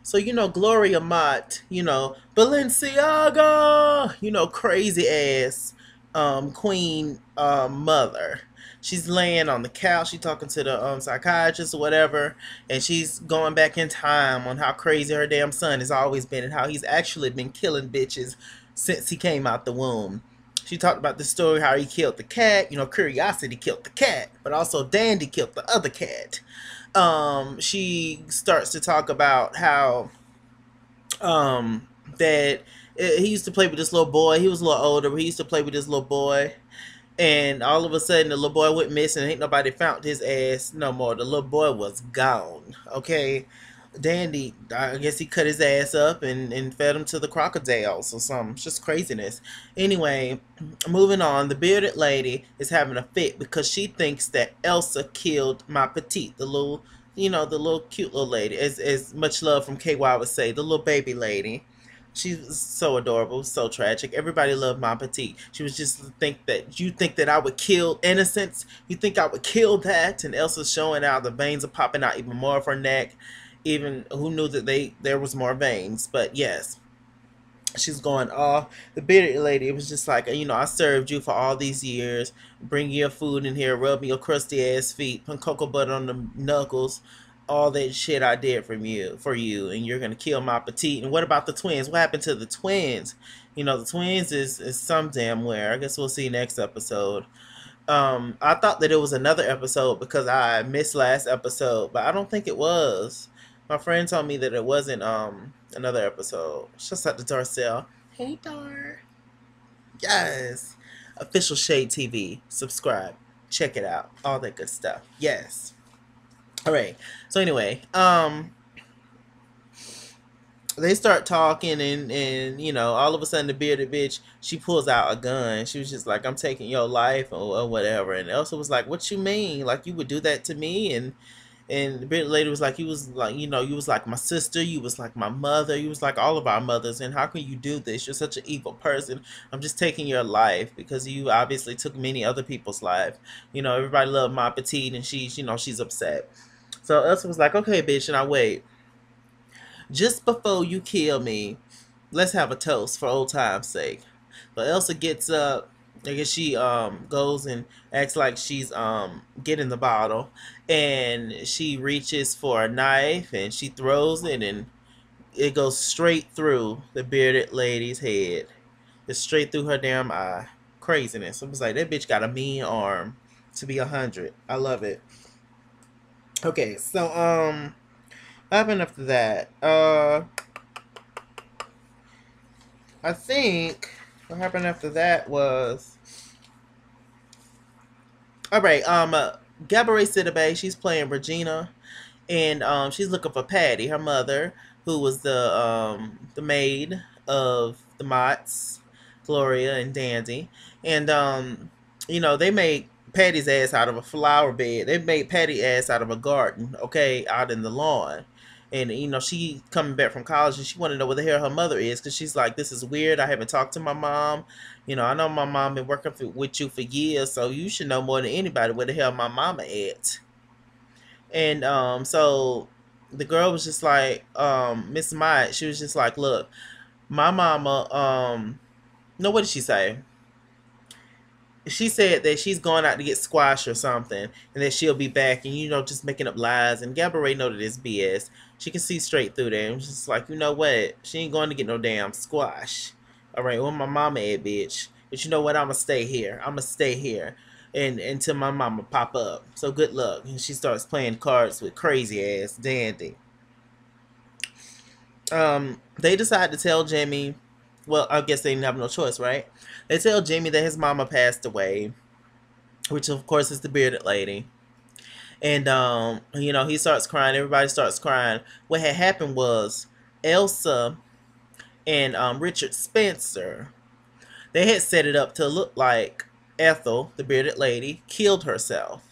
So, Gloria Mott, Balenciaga, crazy ass queen mother. She's laying on the couch. She's talking to the psychiatrist or whatever, and she's going back in time on how crazy her damn son has always been and how he's actually been killing bitches since he came out the womb. She talked about the story how he killed the cat. Curiosity killed the cat, but also Dandy killed the other cat. She starts to talk about how that he used to play with this little boy. He was a little older, but he used to play with this little boy. And all of a sudden, the little boy went missing. Ain't nobody found his ass no more. The little boy was gone. Okay. Dandy, I guess he cut his ass up and fed him to the crocodiles or something. It's just craziness. Anyway, moving on. The bearded lady is having a fit because she thinks that Elsa killed my petite, the little, the little cute little lady. As much love from KY would say, the little baby lady. She was so adorable, so tragic. Everybody loved my petite. She was just think that I would kill innocence. You think I would kill that? And Elsa's showing out. The veins are popping out even more of her neck. Even who knew that there was more veins? But yes, she's going off. The bearded lady, it was just like, I served you for all these years. Bring your food in here, rub your crusty ass feet, put cocoa butter on the knuckles. All that shit I did for you, and you're gonna kill my petite. And what about the twins? What happened to the twins? The twins is some damn where. I guess we'll see next episode. I thought that it was another episode because I missed last episode, but I don't think it was. My friend told me that it wasn't another episode. Just out to Darcel. Hey Dar. Yes. Official Shade TV. Subscribe. Check it out. All that good stuff. Yes. All right. So anyway, they start talking and all of a sudden the bearded bitch, she pulls out a gun. She was just like, I'm taking your life or whatever. And Elsa was like, what you mean? Like you would do that to me? And the bearded lady was like, you was like, you was like my sister, you was like my mother, you was like all of our mothers, and how can you do this? You're such an evil person. I'm just taking your life because you obviously took many other people's life. Everybody loved my petite and she's upset. So Elsa was like, okay, bitch, and I wait. Just before you kill me, let's have a toast for old time's sake. But Elsa gets up. I guess she goes and acts like she's getting the bottle, and she reaches for a knife and she throws it, and it goes straight through the bearded lady's head. It's straight through her damn eye. Craziness. I was like, that bitch got a mean arm to be 100. I love it. Okay, so what happened after that? I think what happened after that was all right. Gabourey Sidibe, she's playing Regina, and she's looking for Patty, her mother, who was the maid of the Motts, Gloria and Dandy, and they made Patty's ass out of a flower bed. They made Patty ass out of a garden, okay, out in the lawn. And she coming back from college and she wanted to know where the hell her mother is because she's like, this is weird. I haven't talked to my mom. I know my mom been working with you for years, so you should know more than anybody where the hell my mama at. And so the girl was just like, Miss Mott, she was just like, look, my mama, no, what did she say? She said that she's going out to get squash or something, and that she'll be back, and just making up lies. And Gabourey know that it's BS. She can see straight through there. And she's like, you know what? She ain't going to get no damn squash. All right, well, my mama at, bitch. But you know what? I'ma stay here. I'ma stay here, and until my mama pop up. So good luck. And she starts playing cards with crazy ass Dandy. They decide to tell Jimmy. Well, I guess they didn't have no choice, right? They tell Jimmy that his mama passed away, which of course is the bearded lady. And he starts crying. Everybody starts crying. What had happened was Elsa and Richard Spencer, they had set it up to look like Ethel, the bearded lady, killed herself.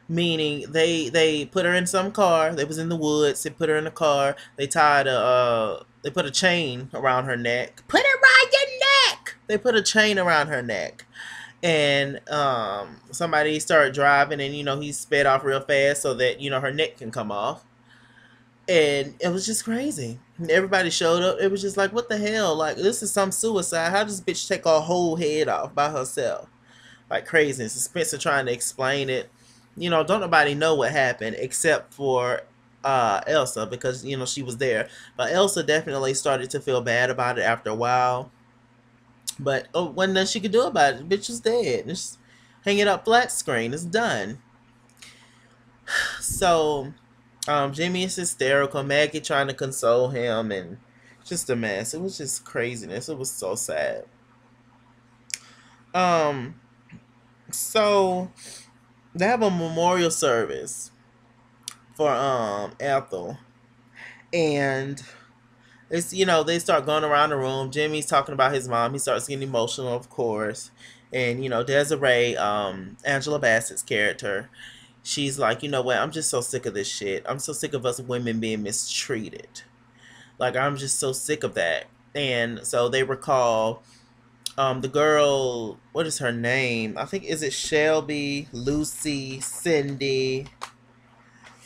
Meaning they put her in some car. They was in the woods. They put her in a car. They put a chain around her neck. Put it around your neck. They put a chain around her neck, and somebody started driving, and he sped off real fast so that her neck can come off. And it was just crazy. And everybody showed up. It was just like, what the hell? Like, this is some suicide. How does this bitch take her whole head off by herself? Like crazy. And Spencer trying to explain it. Don't nobody know what happened except for Elsa, because she was there. But Elsa definitely started to feel bad about it after a while. But wasn't nothing she could do about it. The bitch was dead. Just hang it up flat screen. It's done. So Jimmy is hysterical. Maggie trying to console him, and just a mess. It was just craziness. It was so sad. Um, so they have a memorial service for Ethel, and it's they start going around the room. Jimmy's talking about his mom. He starts getting emotional, of course, and Desiree, Angela Bassett's character, she's like, you know what? I'm just so sick of this shit. I'm so sick of us women being mistreated. Like, I'm just so sick of that. And so they recall the girl, what is her name? I think, is it Shelby, Lucy, Cindy?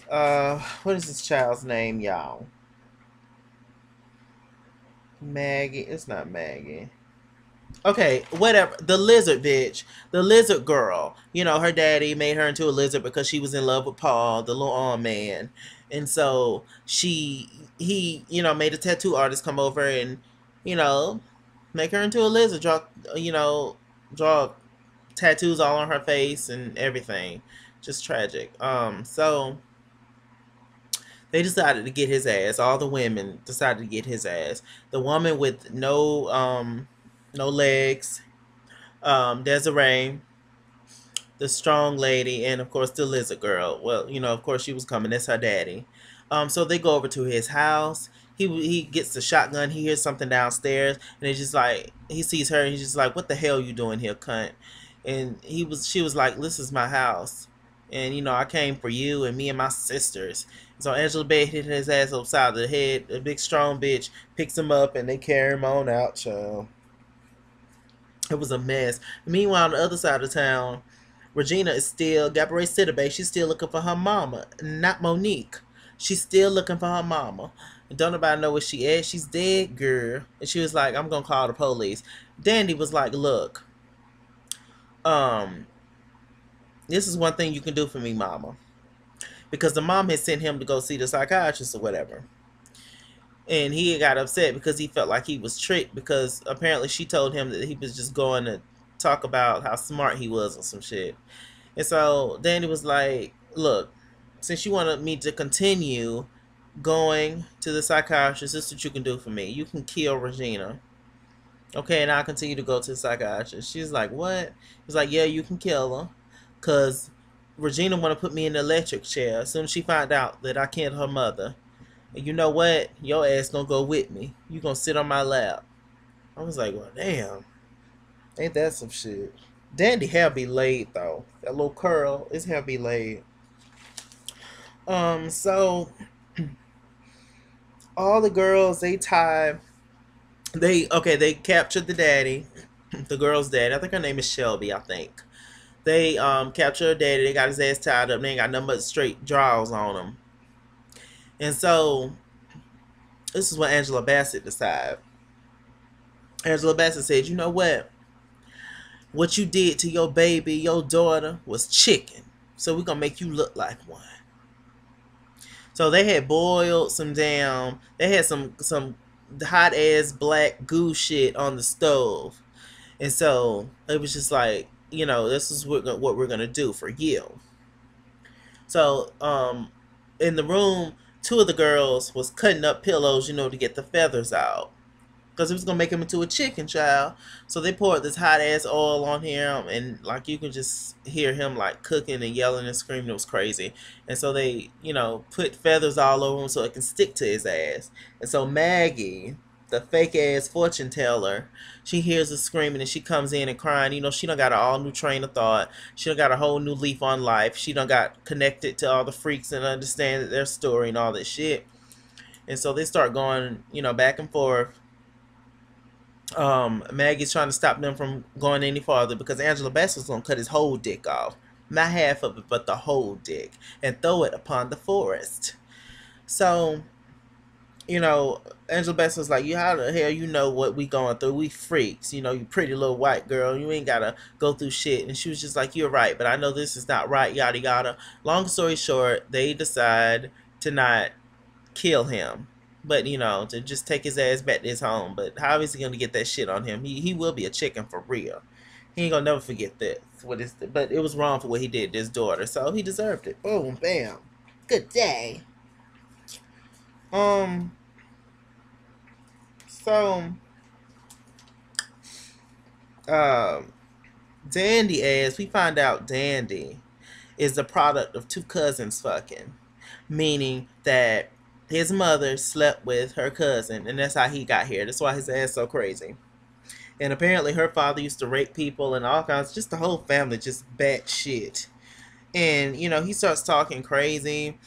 What is this child's name, y'all? Maggie. It's not Maggie. Okay, whatever. The lizard bitch. The lizard girl. Her daddy made her into a lizard because she was in love with Paul, the little arm man. And so he, made a tattoo artist come over and, you know, make her into a lizard, draw tattoos all on her face and everything. Just tragic. So they decided to get his ass. All the women decided to get his ass. The woman with no legs, Desiree, the strong lady, and of course the lizard girl. Well, of course she was coming. That's her daddy. So they go over to his house. He gets the shotgun. He hears something downstairs, and it's just like he sees her, and he's just like, "What the hell you doing here, cunt?" And she was like, "This is my house, and I came for you and me and my sisters." So Angela Bay hit his ass upside the head. A big strong bitch picks him up, and they carry him on out, child. It was a mess. Meanwhile, on the other side of town, Regina is still, Gabrielle Sidibe, she's still looking for her mama, not Monique. She's still looking for her mama. And don't nobody know where she is. She's dead, girl. And she was like, I'm going to call the police. Dandy was like, look, um, this is one thing you can do for me, mama. Because the mom had sent him to go see the psychiatrist or whatever. And he got upset because he felt like he was tricked, because apparently she told him that he was just going to talk about how smart he was or some shit. And so Danny was like, look, since you wanted me to continue going to the psychiatrist, this is what you can do for me. You can kill Regina. Okay, and I'll continue to go to the psychiatrist. She's like, what? He's like, yeah, you can kill her. Because Regina want to put me in the electric chair as soon as she find out that I killed her mother. And you know what? Your ass gonna go with me. You gonna sit on my lap. I was like, well, damn. Ain't that some shit? Dandy hair be laid, though. That little curl, his hair be laid. So all the girls, they captured the daddy, the girl's daddy. I think her name is Shelby, I think. They captured her daddy. They got his ass tied up. They ain't got nothing but straight draws on him. And so this is what Angela Bassett decided. Angela Bassett said, you know what? What you did to your baby, your daughter, was chicken. So we're going to make you look like one. So they had boiled they had some hot ass black goo shit on the stove. And so it was just like, this is what we're going to do for you. So in the room, two of the girls was cutting up pillows, to get the feathers out. Because it was going to make him into a chicken, child. So they poured this hot ass oil on him. And like you can just hear him like cooking and yelling and screaming. It was crazy. And so they, put feathers all over him so it can stick to his ass. And so Maggie, the fake ass fortune teller, she hears the screaming and she comes in and crying. She done got an all new train of thought. She done got a whole new leaf on life. She done got connected to all the freaks and understand their story and all that shit. And so they start going, back and forth. Maggie's trying to stop them from going any farther because Angela Bassett's gonna cut his whole dick off. Not half of it, but the whole dick. And throw it upon the forest. So you know, Angela Bassett was like, "You how the hell you know what we going through? We freaks, you know, you pretty little white girl. You ain't gotta go through shit." And she was just like, "You're right, but I know this is not right." Yada yada. Long story short, they decide to not kill him, but you know, to just take his ass back to his home. But how is he gonna get that shit on him? He will be a chicken for real. He ain't gonna never forget this. But it was wrong for what he did to his daughter, so he deserved it. Boom, bam, good day. Um, so um, Dandy, as we find out, Dandy is the product of two cousins fucking, meaning that his mother slept with her cousin, and that's how he got here. That's why his ass so crazy. And apparently, her father used to rape people and all kinds. Just the whole family, just bad shit. And you know, he starts talking crazy,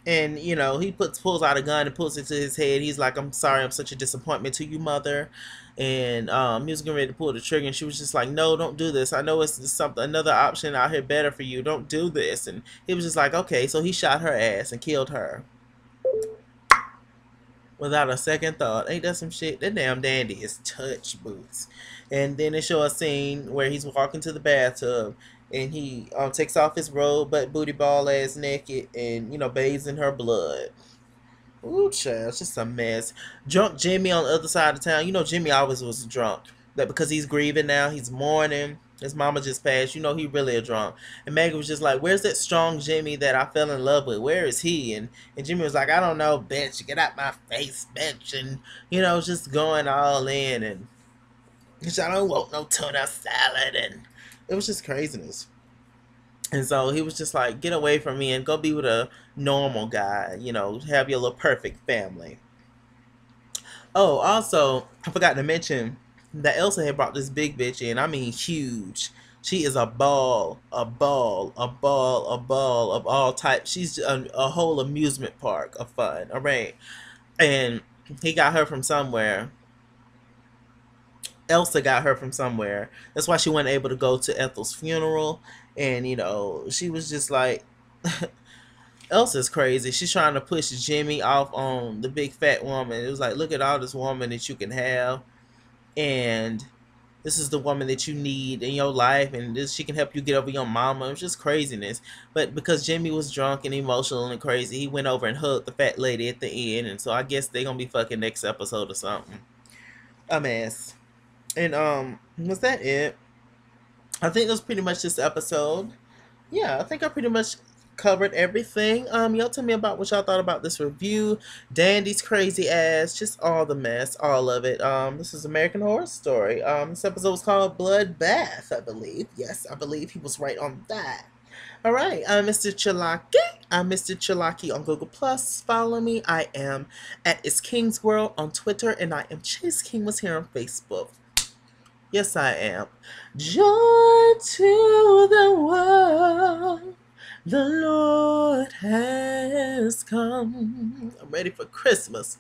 and you know, he pulls out a gun and puts it to his head. He's like, "I'm sorry, I'm such a disappointment to you, mother." And he was getting ready to pull the trigger, and she was just like, "No, don't do this. I know it's something, another option out here better for you. Don't do this." And he was just like, "Okay." So he shot her ass and killed her without a second thought. Ain't that some shit? That damn Dandy is touch boots. And then they show a scene where he's walking to the bathtub, and he takes off his robe, but booty ball ass naked, and you know, bathes in her blood. Ooh, child, it's just a mess. Drunk Jimmy on the other side of town. You know, Jimmy always was drunk. That because he's grieving now, he's mourning. His mama just passed. You know, he really a drunk. And Megan was just like, "Where's that strong Jimmy that I fell in love with? Where is he?" And Jimmy was like, "I don't know, bitch. Get out my face, bitch." And you know, just going all in, and I don't want no tuna salad, and it was just craziness. And so he was just like, "Get away from me and go be with a normal guy, you know, have your little perfect family." Oh, also, I forgot to mention that Elsa had brought this big bitch in. I mean, huge. She is a ball, a ball, a ball, a ball of all types. She's a whole amusement park of fun. All right. And he got her from somewhere. Elsa got her from somewhere. That's why she wasn't able to go to Ethel's funeral. And, you know, she was just like, Elsa's crazy. She's trying to push Jimmy off on the big fat woman. It was like, look at all this woman that you can have. And this is the woman that you need in your life. And this, she can help you get over your mama. It was just craziness. But because Jimmy was drunk and emotional and crazy, he went over and hugged the fat lady at the end. And so I guess they're going to be fucking next episode or something. A mess. And was that it? I think that was pretty much this episode. Yeah, I think I pretty much covered everything. Y'all tell me about what y'all thought about this review. Dandy's crazy ass, just all the mess, all of it. This is American Horror Story. This episode was called Bloodbath, I believe. Yes, I believe he was right on that. All right, I'm Mr. Chalaki. I'm Mr. Chalaki on Google Plus. Follow me. I am at It's King's World on Twitter, and I am Chase King was here on Facebook. Yes, I am. Joy to the world, the Lord has come. I'm ready for Christmas.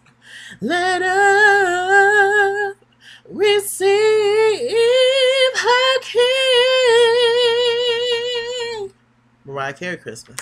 Let earth receive her King. Mariah Carey Christmas.